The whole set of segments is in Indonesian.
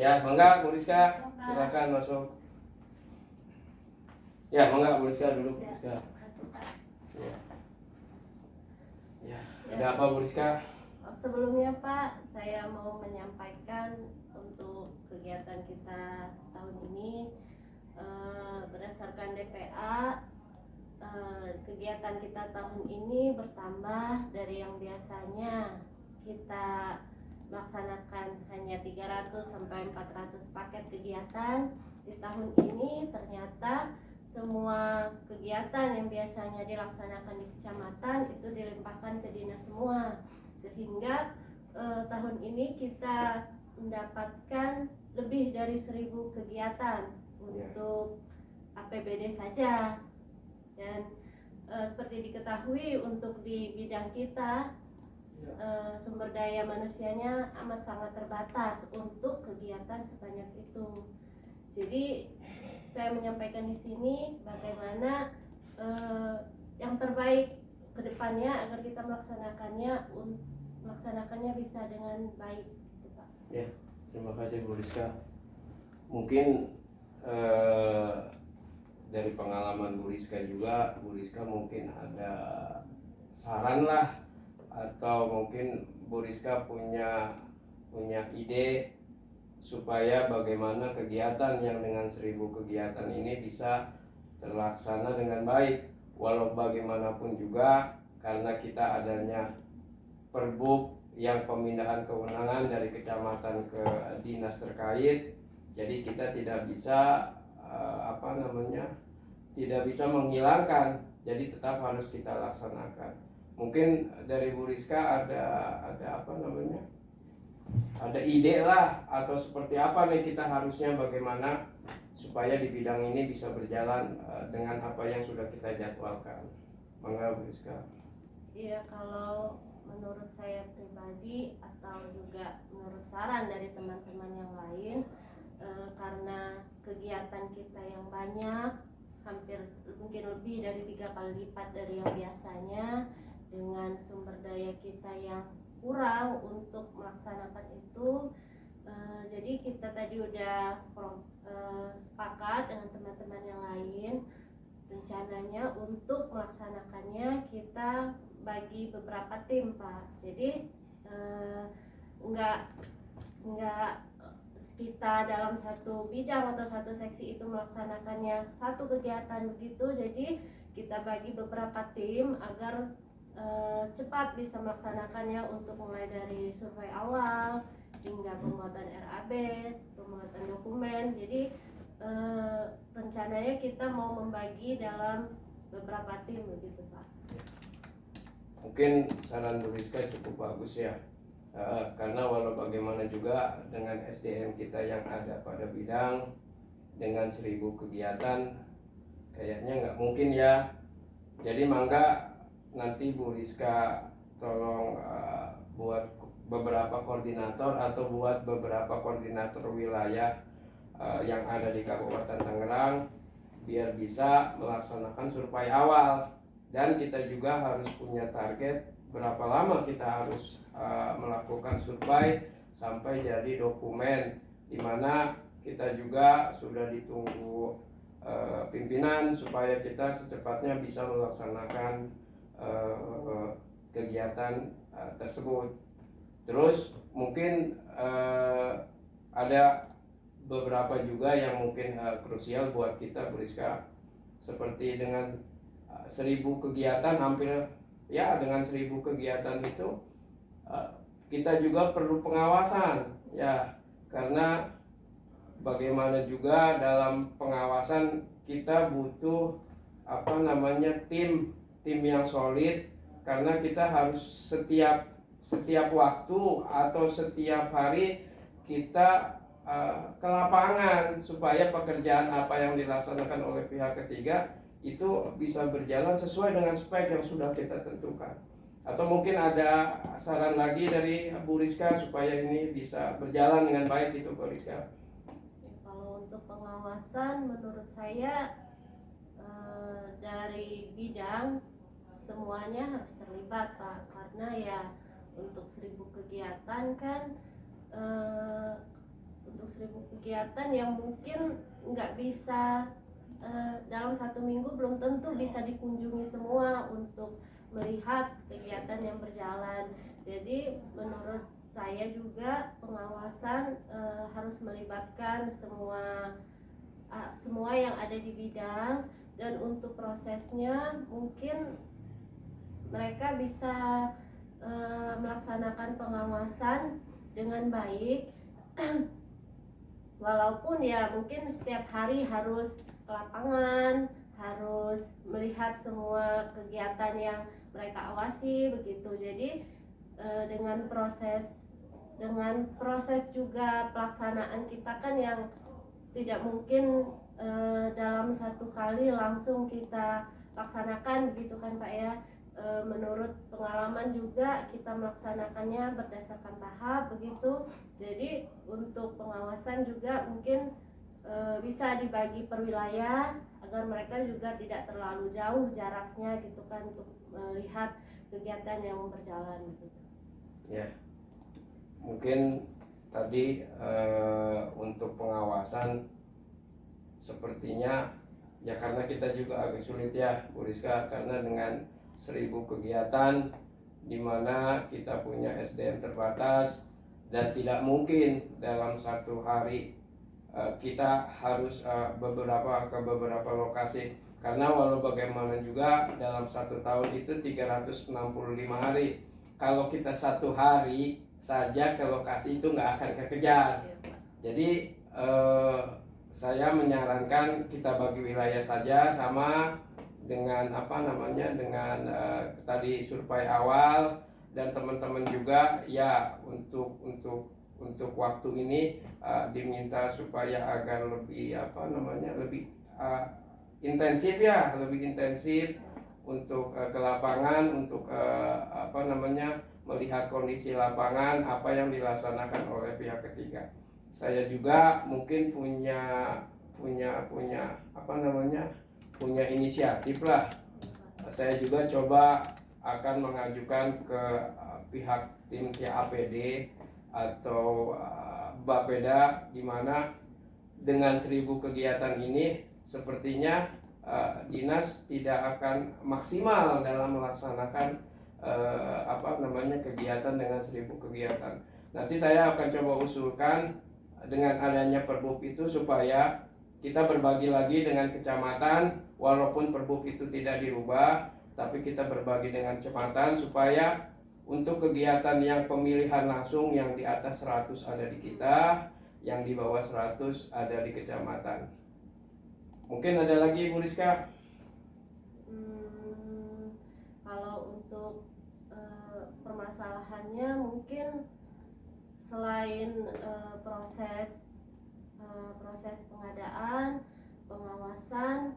Ya, mangga Bu Rizka, silakan masuk. Ya, mangga Bu Rizka duduk, Bu Rizka. Ya. Ya, ada apa Bu Rizka? Sebelumnya Pak, saya mau menyampaikan untuk kegiatan kita tahun ini berdasarkan DPA. Kegiatan kita tahun ini bertambah dari yang biasanya kita melaksanakan hanya 300 sampai 400 paket kegiatan. Di tahun ini ternyata semua kegiatan yang biasanya dilaksanakan di kecamatan itu dilimpahkan ke dinas semua, sehingga tahun ini kita mendapatkan lebih dari 1000 kegiatan untuk APBD saja. Dan seperti diketahui untuk di bidang kita sumber daya manusianya amat sangat terbatas untuk kegiatan sebanyak itu. Jadi saya menyampaikan di sini bagaimana yang terbaik ke depannya agar kita melaksanakannya bisa dengan baik, Pak. Ya, terima kasih Bu Rizka. Mungkin dari pengalaman Bu Rizka juga, Bu Rizka mungkin ada saran lah, atau mungkin Bu Rizka punya ide supaya bagaimana kegiatan yang dengan 1000 kegiatan ini bisa terlaksana dengan baik. Walau bagaimanapun juga, karena kita adanya perbuk yang pemindahan kewenangan dari kecamatan ke dinas terkait, jadi kita tidak bisa tidak bisa menghilangkan, jadi tetap harus kita laksanakan. Mungkin dari Bu Rizka ada ide lah, atau seperti apa nih kita harusnya bagaimana supaya di bidang ini bisa berjalan dengan apa yang sudah kita jadwalkan. Mangga Bu Rizka. Iya, kalau menurut saya pribadi atau juga menurut saran dari teman-teman yang lain, karena kegiatan kita yang banyak, hampir mungkin lebih dari 3 kali lipat dari yang biasanya, dengan sumber daya kita yang kurang untuk melaksanakan itu, jadi kita tadi udah sepakat dengan teman-teman yang lain. Rencananya untuk melaksanakannya kita bagi beberapa tim, Pak. Jadi enggak kita dalam satu bidang atau satu seksi itu melaksanakannya satu kegiatan begitu. Jadi kita bagi beberapa tim agar cepat bisa melaksanakannya, untuk mulai dari survei awal hingga pembuatan RAB, pembuatan dokumen. Jadi rencananya kita mau membagi dalam beberapa tim begitu, Pak. Mungkin saran Bu Rizka cukup bagus ya, karena walau bagaimana juga dengan SDM kita yang ada pada bidang, dengan 1000 kegiatan kayaknya nggak mungkin ya. Jadi mangga nanti Bu Rizka tolong buat beberapa koordinator atau buat beberapa koordinator wilayah yang ada di Kabupaten Tangerang, biar bisa melaksanakan survei awal. Dan kita juga harus punya target berapa lama kita harus melakukan survei sampai jadi dokumen, dimana kita juga sudah ditunggu pimpinan supaya kita secepatnya bisa melaksanakan kegiatan tersebut. Terus mungkin ada beberapa juga yang mungkin krusial buat kita, Bu Rizka, seperti dengan 1000 kegiatan, hampir ya dengan 1000 kegiatan itu kita juga perlu pengawasan ya, karena bagaimana juga dalam pengawasan kita butuh tim yang solid, karena kita harus setiap waktu atau setiap hari kita ke lapangan supaya pekerjaan apa yang dilaksanakan oleh pihak ketiga itu bisa berjalan sesuai dengan spek yang sudah kita tentukan. Atau mungkin ada saran lagi dari Bu Rizka supaya ini bisa berjalan dengan baik itu, Bu Rizka? Kalau untuk pengawasan, menurut saya dari bidang semuanya harus terlibat, Pak, karena ya untuk 1000 kegiatan kan untuk 1.000 kegiatan yang mungkin nggak bisa dalam 1 minggu belum tentu bisa dikunjungi semua untuk melihat kegiatan yang berjalan. Jadi menurut saya juga pengawasan harus melibatkan semua yang ada di bidang, dan untuk prosesnya mungkin mereka bisa melaksanakan pengawasan dengan baik walaupun ya mungkin setiap hari harus ke lapangan, harus melihat semua kegiatan yang mereka awasi begitu. Jadi dengan proses juga pelaksanaan kita kan yang tidak mungkin dalam satu kali langsung kita laksanakan gitu kan Pak ya. Menurut pengalaman juga kita melaksanakannya berdasarkan tahap begitu. Jadi untuk pengawasan juga mungkin bisa dibagi per wilayah agar mereka juga tidak terlalu jauh jaraknya gitu kan untuk melihat kegiatan yang berjalan gitu. Ya, mungkin tadi untuk pengawasan sepertinya ya karena kita juga agak sulit ya Bu Rizka, karena dengan 1.000 kegiatan di mana kita punya SDM terbatas dan tidak mungkin dalam satu hari kita harus ke beberapa lokasi, karena walau bagaimana juga dalam satu tahun itu 365 hari. Kalau kita satu hari saja ke lokasi itu nggak akan kekejar. Jadi saya menyarankan kita bagi wilayah saja, sama dengan dengan tadi survei awal, dan teman-teman juga ya untuk waktu ini diminta supaya agar lebih lebih intensif ya, lebih intensif untuk ke lapangan, untuk melihat kondisi lapangan apa yang dilaksanakan oleh pihak ketiga. Saya juga mungkin punya punya inisiatif lah. Saya juga coba akan mengajukan ke pihak tim TAPD atau Bapeda, di mana dengan 1.000 kegiatan ini sepertinya dinas tidak akan maksimal dalam melaksanakan kegiatan dengan 1.000 kegiatan. Nanti saya akan coba usulkan dengan adanya Perbub itu supaya kita berbagi lagi dengan kecamatan, walaupun Perbub itu tidak dirubah, tapi kita berbagi dengan kecamatan supaya untuk kegiatan yang pemilihan langsung yang di atas 100 ada di kita, yang di bawah 100 ada di kecamatan. Mungkin ada lagi Bu Rizka? Kalau untuk permasalahannya mungkin selain proses pengadaan, pengawasan,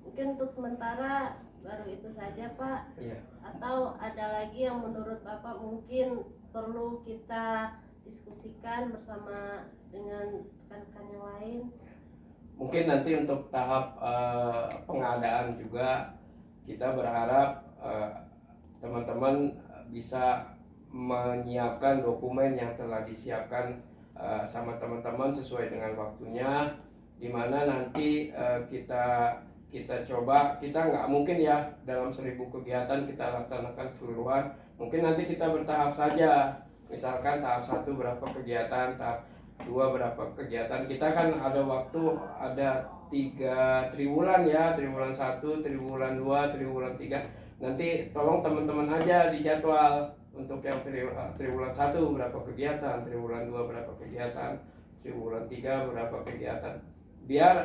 mungkin untuk sementara baru itu saja Pak. Iya. Atau ada lagi yang menurut Bapak mungkin perlu kita diskusikan bersama dengan rekan-rekan yang lain? Mungkin nanti untuk tahap pengadaan juga kita berharap teman-teman bisa menyiapkan dokumen yang telah disiapkan sama teman-teman sesuai dengan waktunya, dimana nanti kita coba, kita nggak mungkin ya dalam 1.000 kegiatan kita laksanakan keseluruhan. Mungkin nanti kita bertahap saja, misalkan tahap 1 berapa kegiatan, tahap 2 berapa kegiatan. Kita kan ada waktu, ada 3 triwulan ya, triwulan 1, triwulan 2, triwulan 3. Nanti tolong teman-teman aja dijadwal untuk yang triwulan 1 berapa kegiatan, triwulan 2 berapa kegiatan, triwulan 3 berapa kegiatan, biar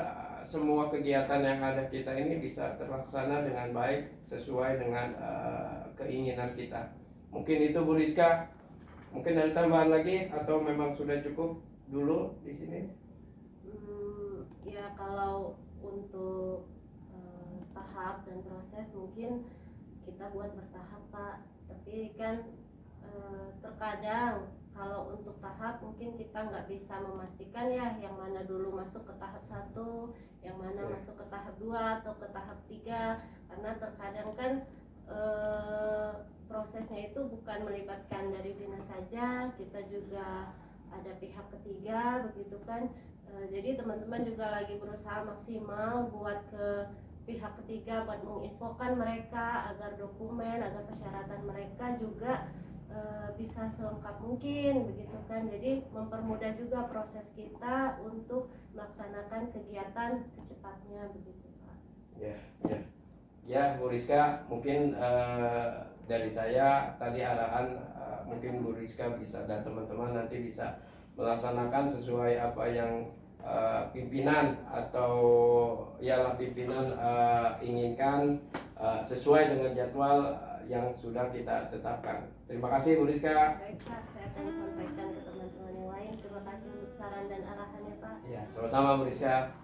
semua kegiatan yang ada kita ini bisa terlaksana dengan baik sesuai dengan keinginan kita. Mungkin itu Bu Rizka. Mungkin ada tambahan lagi atau memang sudah cukup dulu di sini? Ya kalau untuk tahap dan proses mungkin kita buat bertahap Pak. Tapi kan terkadang kalau untuk tahap mungkin kita nggak bisa memastikan ya yang mana dulu masuk ke tahap 1, yang mana masuk ke tahap 2 atau ke tahap 3, karena terkadang kan prosesnya itu bukan melibatkan dari dinas saja, kita juga ada pihak ketiga begitu kan. Jadi teman-teman juga lagi berusaha maksimal buat ke pihak ketiga buat menginfokan mereka agar dokumen, agar persyaratan mereka juga bisa selengkap mungkin begitu kan. Jadi mempermudah juga proses kita untuk melaksanakan kegiatan secepatnya begitu Pak. Ya Bu Rizka, mungkin dari saya tadi arahan mungkin Bu Rizka bisa dan teman-teman nanti bisa melaksanakan sesuai apa yang pimpinan atau ialah pimpinan inginkan sesuai dengan jadwal yang sudah kita tetapkan. Terima kasih Bu Rizka. Baik Pak, saya akan sampaikan ke teman-teman yang lain. Terima kasih untuk saran dan arahannya Pak. Ya, sama-sama Bu Rizka.